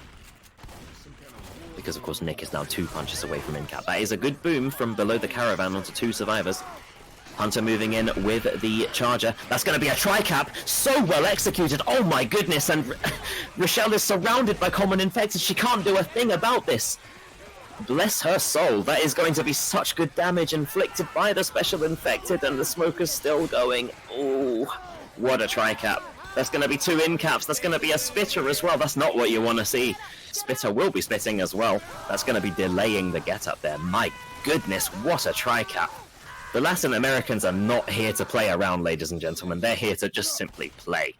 Because, of course, Nick is now 2 punches away from incap. That is a good boom from below the caravan onto 2 survivors. Hunter moving in with the Charger. That's going to be a tri-cap. So well executed. Oh my goodness. And Rochelle is surrounded by common infected. She can't do a thing about this. Bless her soul. That is going to be such good damage inflicted by the special infected, and the Smoker's still going. Ooh, what a tri-cap. That's going to be 2 in-caps. That's going to be a Spitter as well. That's not what you want to see. Spitter will be spitting as well. That's going to be delaying the get-up there. My goodness, what a tri-cap. The Latin Americans are not here to play around, ladies and gentlemen. They're here to just simply play.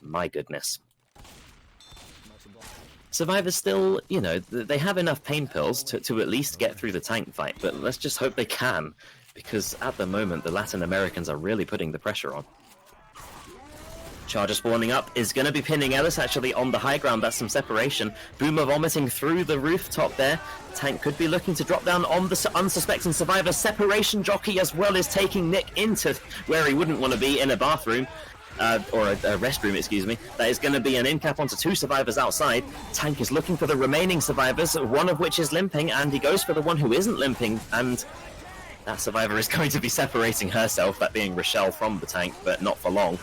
My goodness. Survivors still, you know, they have enough pain pills to at least get through the tank fight, but let's just hope they can, because at the moment the Latin Americans are really putting the pressure on. Charger spawning up is going to be pinning Ellis actually on the high ground. That's some separation. Boomer vomiting through the rooftop there. Tank could be looking to drop down on the unsuspecting survivor. Separation jockey as well as taking Nick into where he wouldn't want to be, in a bathroom. Or a restroom, excuse me. That is going to be an in-cap onto 2 survivors outside. Tank is looking for the remaining survivors, one of which is limping, and he goes for the one who isn't limping, and that survivor is going to be separating herself, that being Rochelle, from the tank, but not for long.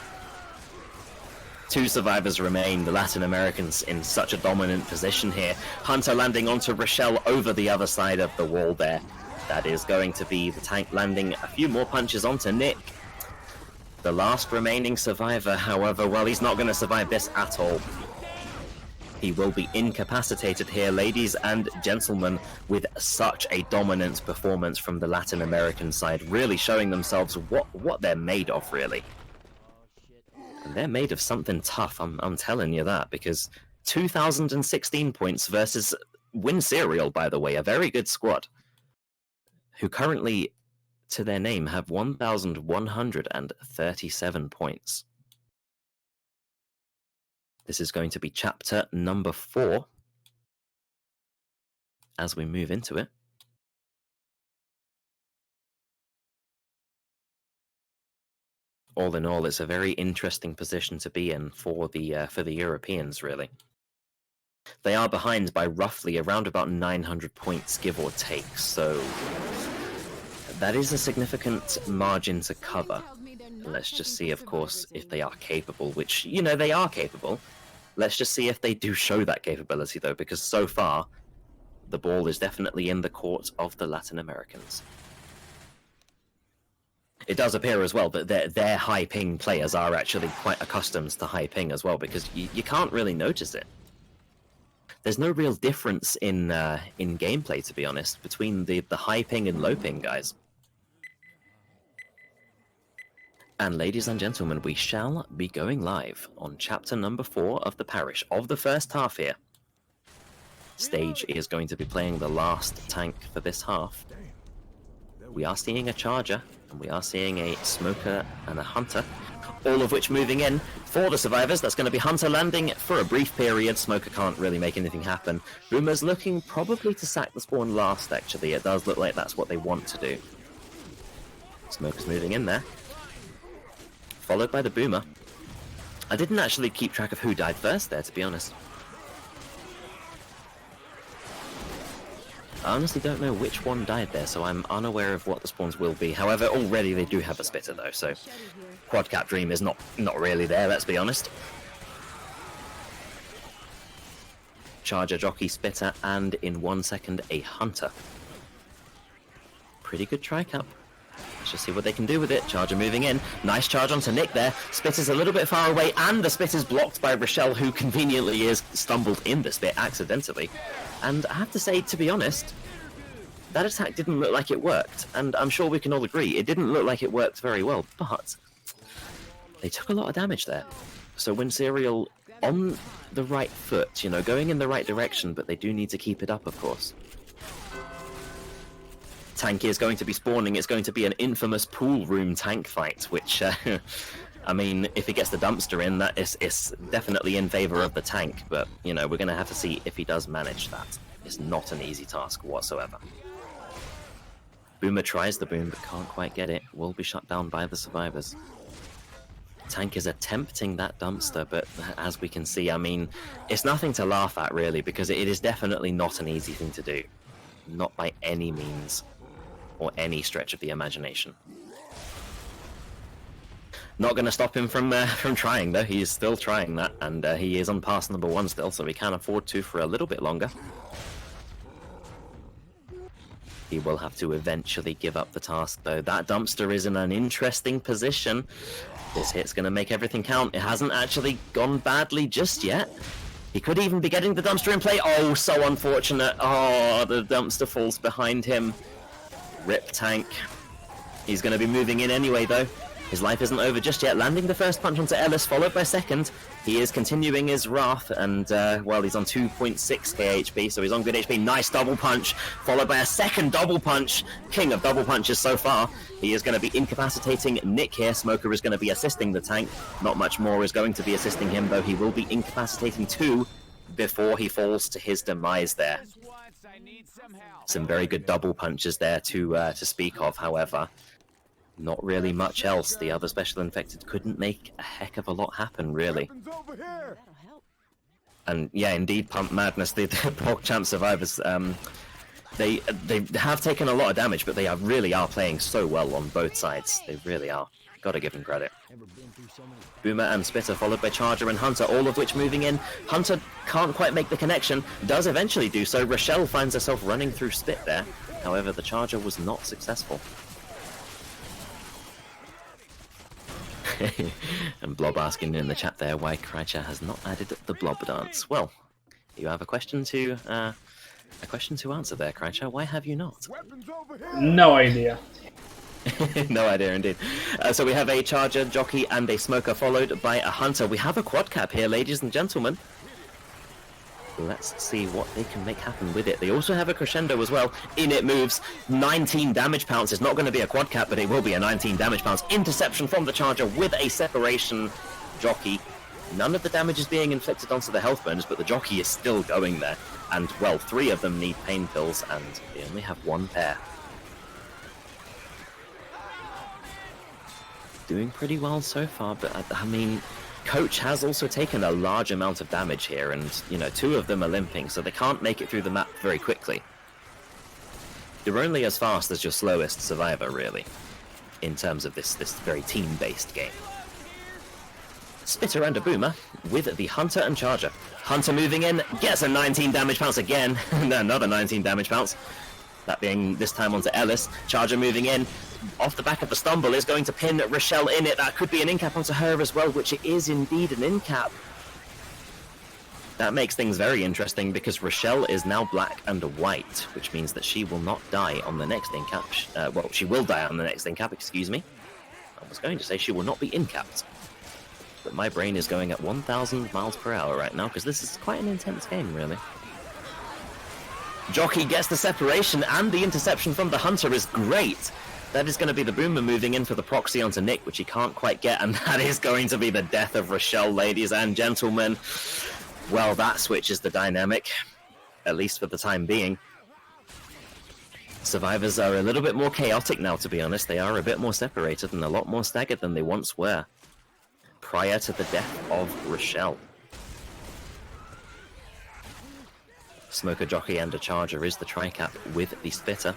2 survivors remain, the Latin Americans in such a dominant position here. Hunter landing onto Rochelle over the other side of the wall there. That is going to be the tank landing a few more punches onto Nick. The last remaining survivor, however, well, he's not going to survive this at all. He will be incapacitated here, ladies and gentlemen, with such a dominant performance from the Latin American side, really showing themselves what they're made of, really. And they're made of something tough, I'm telling you that, because 2,016 points versus Winserial, by the way, a very good squad, who currently, to their name, have 1,137 points. This is going to be chapter number 4 as we move into it. All in all, it's a very interesting position to be in for the Europeans, really. They are behind by roughly around about 900 points, give or take, so that is a significant margin to cover. Let's just see, of course, if they are capable, which, you know, they are capable. Let's just see if they do show that capability, though, because so far, the ball is definitely in the court of the Latin Americans. It does appear as well that their high ping players are actually quite accustomed to high ping as well, because you can't really notice it. There's no real difference in gameplay, to be honest, between the high ping and low ping guys. And ladies and gentlemen, we shall be going live on chapter number 4 of the parish of the first half here. Stage is going to be playing the last tank for this half. We are seeing a charger, and we are seeing a smoker and a hunter, all of which moving in for the survivors. That's going to be Hunter landing for a brief period. Smoker can't really make anything happen. Boomer's looking probably to sack the spawn last, actually. It does look like that's what they want to do. Smoker's moving in there, followed by the Boomer. I didn't actually keep track of who died first there, to be honest. I honestly don't know which one died there, so I'm unaware of what the spawns will be. However, already they do have a spitter, though, so quad cap dream is not really there, let's be honest. Charger, jockey, spitter, and in 1 second, a hunter. Pretty good tri-cap. Let's just see what they can do with it. Charger moving in. Nice charge onto Nick there. Spitter's a little bit far away, and the spitter's blocked by Rochelle, who conveniently is stumbled in the spit accidentally. And I have to say, to be honest, that attack didn't look like it worked. And I'm sure we can all agree, it didn't look like it worked very well, but they took a lot of damage there. So Winserial on the right foot, you know, going in the right direction, but they do need to keep it up, of course. Tank is going to be spawning. It's going to be an infamous pool room tank fight, which, I mean, if he gets the dumpster in, that is definitely in favor of the tank, but, you know, we're going to have to see if he does manage that. It's not an easy task whatsoever. Boomer tries the boom, but can't quite get it. Will be shut down by the survivors. Tank is attempting that dumpster, but as we can see, I mean, it's nothing to laugh at, really, because it is definitely not an easy thing to do. Not by any means, or any stretch of the imagination. Not going to stop him from trying, though. He is still trying that, and he is on pass number 1 still, so he can afford to for a little bit longer. He will have to eventually give up the task, though. That dumpster is in an interesting position. This hit's going to make everything count. It hasn't actually gone badly just yet. He could even be getting the dumpster in play. Oh, so unfortunate. Oh, the dumpster falls behind him. Rip tank. He's going to be moving in anyway, though. His life isn't over just yet, landing the first punch onto Ellis, followed by second. He is continuing his wrath, and, well, he's on 2.6k HP, so he's on good HP. Nice double punch, followed by a second double punch. King of double punches so far. He is going to be incapacitating Nick here. Smoker is going to be assisting the tank. Not much more is going to be assisting him, though he will be incapacitating 2 before he falls to his demise there. Some very good double punches there to speak of, however. Not really much else. The other special infected couldn't make a heck of a lot happen, really. And yeah, indeed, Pump Madness, the PogChamp survivors, they have taken a lot of damage, but they really are playing so well on both sides. They really are. Gotta give them credit. Boomer and Spitter, followed by Charger and Hunter, all of which moving in. Hunter can't quite make the connection, does eventually do so. Rochelle finds herself running through Spit there. However, the Charger was not successful. And Blob asking in the chat there why Krycha has not added the Blob dance. Well, you have a question to answer there, Krycha. Why have you not? No idea. No idea indeed. So we have a Charger, Jockey, and a Smoker, followed by a Hunter. We have a quad cap here, ladies and gentlemen. Let's see what they can make happen with it. They also have a Crescendo as well. In it moves 19 damage pounce. It's not going to be a quad cap, but it will be a 19 damage pounce. Interception from the Charger with a separation Jockey. None of the damage is being inflicted onto the health burners, but the Jockey is still going there. And, well, 3 of them need pain pills, and they only have 1 pair. Doing pretty well so far, but I mean, Coach has also taken a large amount of damage here, and, you know, 2 of them are limping, so they can't make it through the map very quickly. You're only as fast as your slowest survivor, really, in terms of this very team-based game. Spitter and a Boomer with the Hunter and Charger. Hunter moving in, gets a 19 damage pounce again, another 19 damage pounce. That being this time onto Ellis. Charger moving in, off the back of the stumble, is going to pin Rochelle in it. That could be an in-cap onto her as well, which it is indeed an in-cap. That makes things very interesting because Rochelle is now black and white, which means that she will not die on the next in-cap. Well, she will die on the next in-cap, excuse me. I was going to say she will not be in-capped. But my brain is going at 1,000 miles per hour right now because this is quite an intense game, really. Jockey gets the separation, and the interception from the Hunter is great. That is going to be the Boomer moving in for the proxy onto Nick, which he can't quite get, and that is going to be the death of Rochelle, ladies and gentlemen. Well, that switches the dynamic, at least for the time being. Survivors are a little bit more chaotic now, to be honest. They are a bit more separated and a lot more staggered than they once were, prior to the death of Rochelle. Smoker, Jockey, and a Charger is the tri-cap with the Spitter.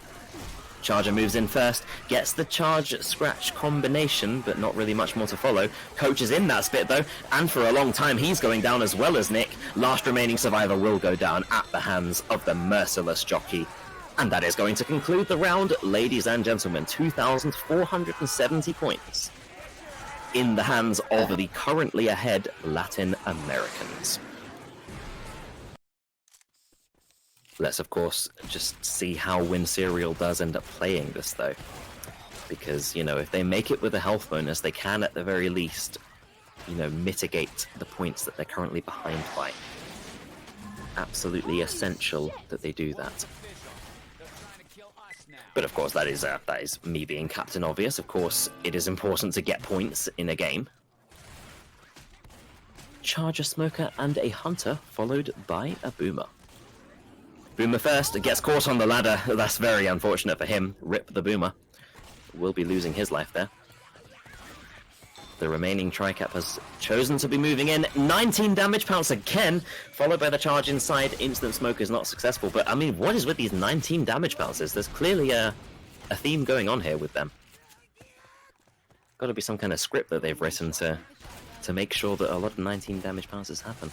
Charger moves in first, gets the charge-scratch combination, but not really much more to follow. Coach is in that spit, though, and for a long time he's going down as well as Nick. Last remaining survivor will go down at the hands of the merciless Jockey. And that is going to conclude the round, ladies and gentlemen. 2,470 points in the hands of the currently ahead Latin Americans. Let's, of course, just see how Winserial does end up playing this, though. Because, you know, if they make it with a health bonus, they can, at the very least, you know, mitigate the points that they're currently behind by. Absolutely essential that they do that. But, of course, that is me being Captain Obvious. Of course, it is important to get points in a game. Charger, Smoker, and a Hunter, followed by a Boomer. Boomer first, gets caught on the ladder. That's very unfortunate for him. Rip the Boomer. Will be losing his life there. The remaining tri-cap has chosen to be moving in. 19 damage pounce again, followed by the charge inside. Instant Smoke is not successful, but I mean, what is with these 19 damage pounces? There's clearly a theme going on here with them. Got to be some kind of script that they've written to make sure that a lot of 19 damage pounces happen.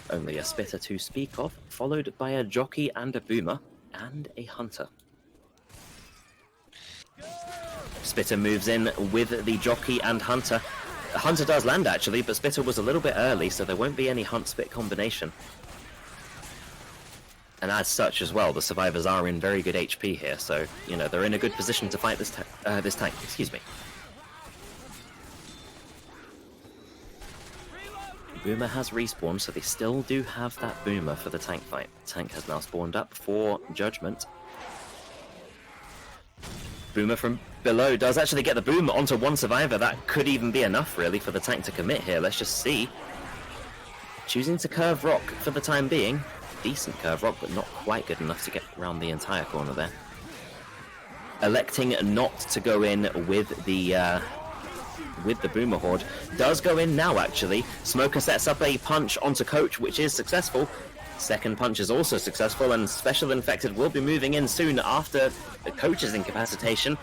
Only a Spitter to speak of, followed by a Jockey and a Boomer, and a Hunter. Spitter moves in with the Jockey and Hunter. Hunter does land, actually, but Spitter was a little bit early, so there won't be any Hunt-Spit combination. And as such as well, the survivors are in very good HP here, so, you know, they're in a good position to fight this tank, excuse me. Boomer has respawned, so they still do have that Boomer for the tank fight. The tank has now spawned up for Judgment. Boomer from below does actually get the Boomer onto one survivor. That could even be enough, really, for the tank to commit here. Let's just see. Choosing to curve rock for the time being. Decent curve rock, but not quite good enough to get around the entire corner there. Electing not to go in with the Boomer Horde. Does go in now, actually. Smoker sets up a punch onto Coach, which is successful. Second punch is also successful, and Special Infected will be moving in soon after the Coach's incapacitation.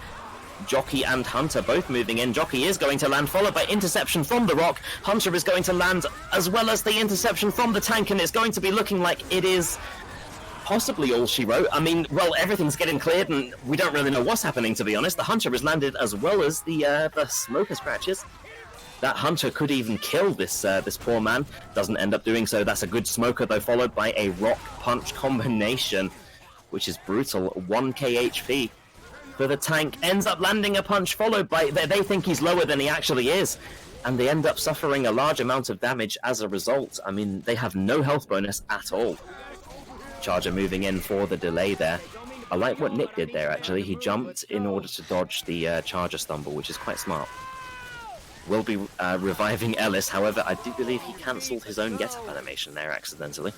Jockey and Hunter both moving in. Jockey is going to land, followed by interception from the rock. Hunter is going to land, as well as the interception from the tank, and it's going to be looking like it is possibly all she wrote. I mean, well, everything's getting cleared, and we don't really know what's happening, to be honest. The Hunter has landed, as well as the Smoker scratches. That Hunter could even kill this poor man. Doesn't end up doing so. That's a good Smoker, though, followed by a rock punch combination, which is brutal. 1k HP. For the tank, ends up landing a punch followed by, they think he's lower than he actually is, and they end up suffering a large amount of damage as a result. I mean, they have no health bonus at all. Charger moving in for the delay there. I like what Nick did there, actually. He jumped in order to dodge the Charger stumble, which is quite smart. Will be reviving Ellis, however, I do believe he cancelled his own get-up animation there accidentally.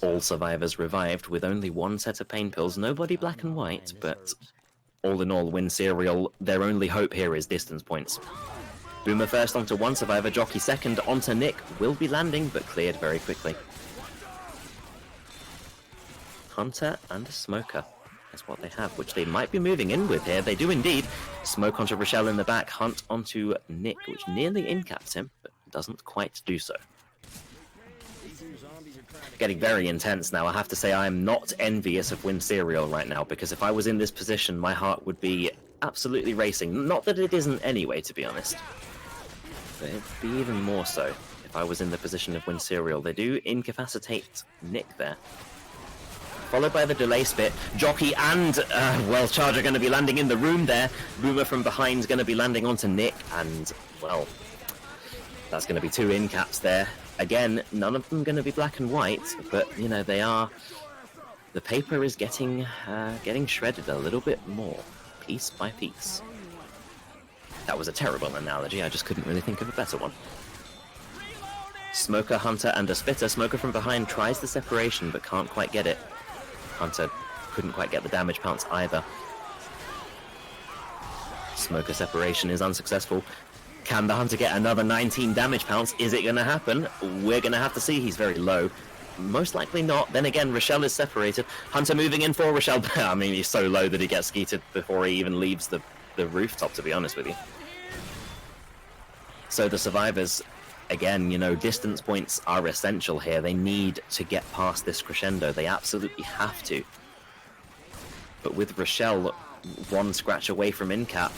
All survivors revived with only one set of pain pills. Nobody black and white, but all in all, Winserial, their only hope here is distance points. Boomer first onto one survivor, Jockey second onto Nick. Will be landing, but cleared very quickly. Hunter and a Smoker is what they have, which they might be moving in with here. They do indeed. Smoke onto Rochelle in the back, Hunt onto Nick, which nearly incaps him, but doesn't quite do so. Getting very intense now. I have to say I am not envious of Winserial right now, because if I was in this position, my heart would be absolutely racing. Not that it isn't anyway, to be honest, but it'd be even more so if I was in the position of Winserial. They do incapacitate Nick there. Followed by the delay spit. Jockey and, well, Charger going to be landing in the room there. Boomer from behind going to be landing onto Nick, and, well, that's going to be two incaps there. Again, none of them going to be black and white, but, you know, they are... The paper is getting shredded a little bit more, piece by piece. That was a terrible analogy, I just couldn't really think of a better one. Smoker, Hunter, and a Spitter. Smoker from behind tries the separation, but can't quite get it. Hunter couldn't quite get the damage pounce either. Smoker separation is unsuccessful. Can the Hunter get another 19 damage pounce? Is it going to happen? We're going to have to see. He's very low. Most likely not. Then again, Rochelle is separated. Hunter moving in for Rochelle. I mean, he's so low that he gets skeeted before he even leaves the rooftop, to be honest with you. So the survivors, again, you know, distance points are essential here. They need to get past this crescendo. They absolutely have to. But with Rochelle one scratch away from incap,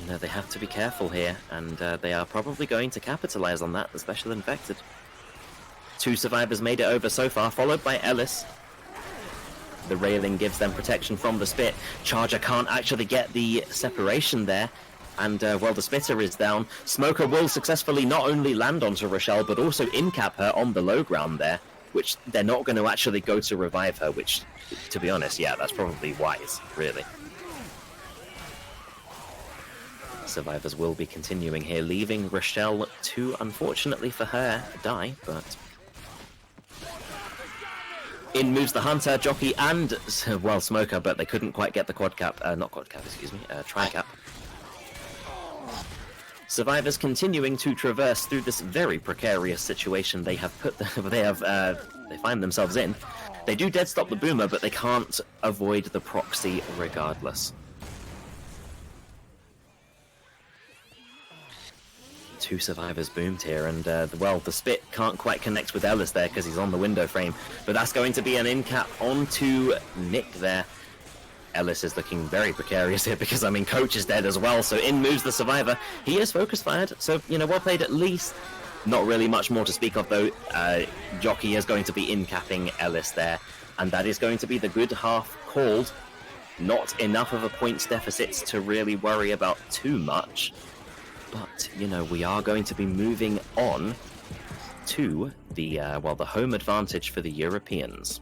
you know, they have to be careful here, and they are probably going to capitalize on that, the Special Infected. Two survivors made it over so far, followed by Ellis. The railing gives them protection from the spit. Charger can't actually get the separation there, and, well, the Spitter is down. Smoker will successfully not only land onto Rochelle, but also incap her on the low ground there, which they're not going to actually go to revive her, which, to be honest, yeah, that's probably wise, really. Survivors will be continuing here, leaving Rochelle to, unfortunately for her, die, but... In moves the Hunter, Jockey, and, well, Smoker, but they couldn't quite get the quad cap, not quad cap, excuse me, tri-cap. Survivors continuing to traverse through this very precarious situation they have they find themselves in. They do dead stop the Boomer, but they can't avoid the proxy regardless. Two survivors boomed here, and well, the spit can't quite connect with Ellis there because he's on the window frame, but that's going to be an incap onto Nick there. Ellis is looking very precarious here because, I mean, Coach is dead as well, so in moves the survivor. He is focus fired, so, you know, well played at least. Not really much more to speak of, though. Jockey is going to be in-capping Ellis there, and that is going to be the good half called. Not enough of a points deficit to really worry about too much, but, you know, we are going to be moving on to the, well, the home advantage for the Europeans.